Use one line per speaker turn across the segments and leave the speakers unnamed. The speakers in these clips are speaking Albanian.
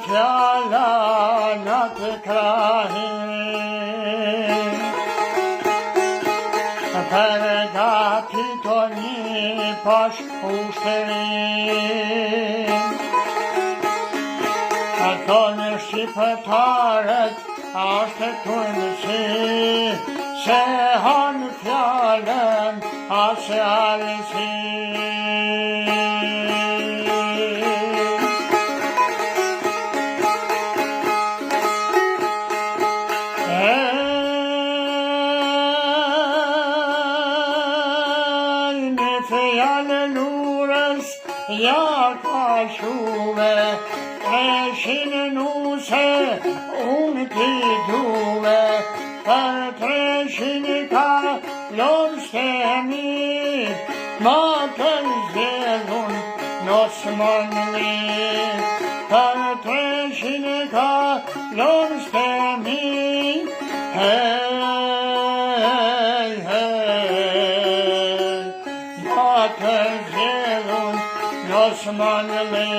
fjala në të krahin, për gatitoni pash ushtërin. Thonë shqiptarët ashtë të nësi, se hanë fjallën asë alësi. Në fjallë lurës ja ka shuve, Treshin nuse unë t'i duve, për treshin ka lorstemi, ma të zjedhun nosmonli. Për treshin ka lorstemi, hej, hej, ma të zjedhun nosmonli.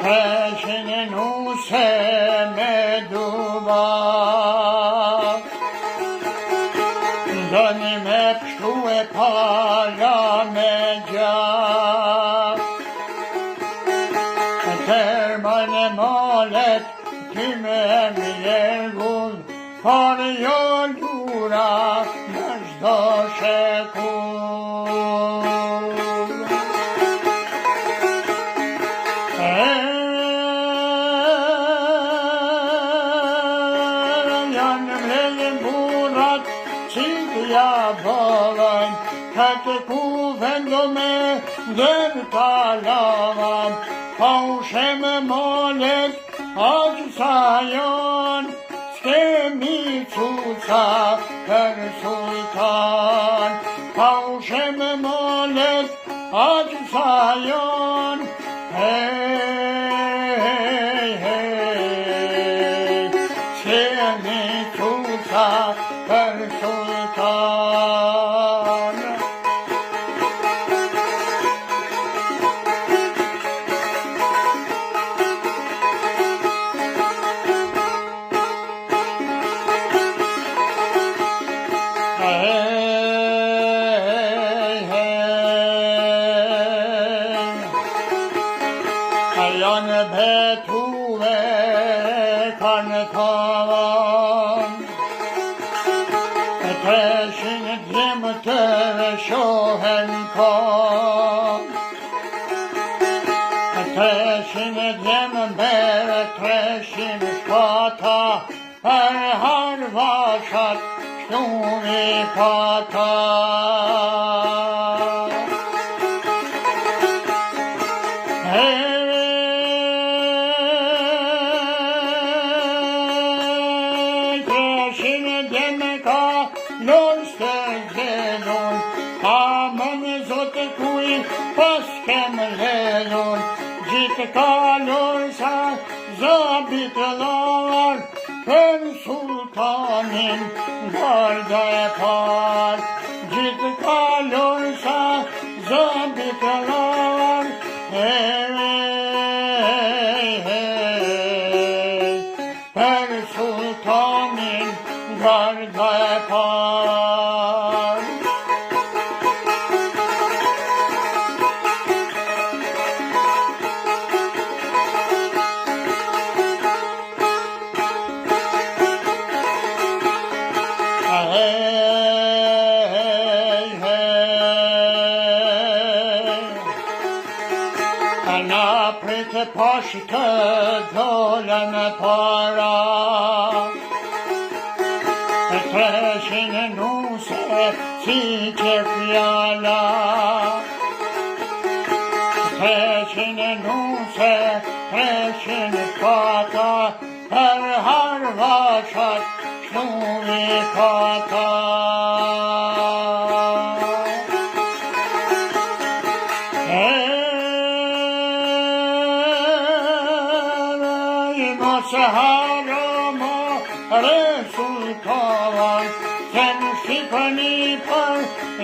Treshin nuse me duva, doni me pështu e para me gjak. Termën e malet ty me mjergull, por jo lura në shdo shekull. Qitja bëllën, këtë ku vendome dhe talavan, pa ushem molet, aqë sa janë, s'kemi cuca për sultan. Pa ushem molet, aqë sa janë, hej, hej, s'kemi cuca për sultan. Hej, hej, janë betuve kanë tavan, treshin djemë të shohen kom. Treshin djemë bere, treshin shpata, për harvashat shtumi pata. Treshin djemë ka lorës të gjedhun, amën zotë kuj pas kem ledhun. Gjitë ka lorësa zabit lar, për sultanin garda e par. Gjitë ka lorësa zabit lar, hej, hej, për sultanin garda e par. Hej, hej, na pritë pashtë dollën para. Treshin nuse si që fjala, treshin nuse, treshin shpata, për harvashat shtumi pata. bavan, se në Shqipëni për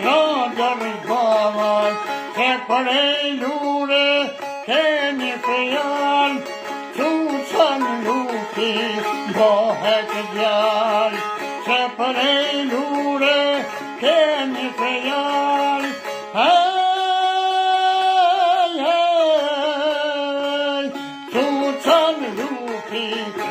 rodër bavan, se për e lure keni fjal, Cucën lupi bëhet djal, se për e lure keni fjal, Cucën lupi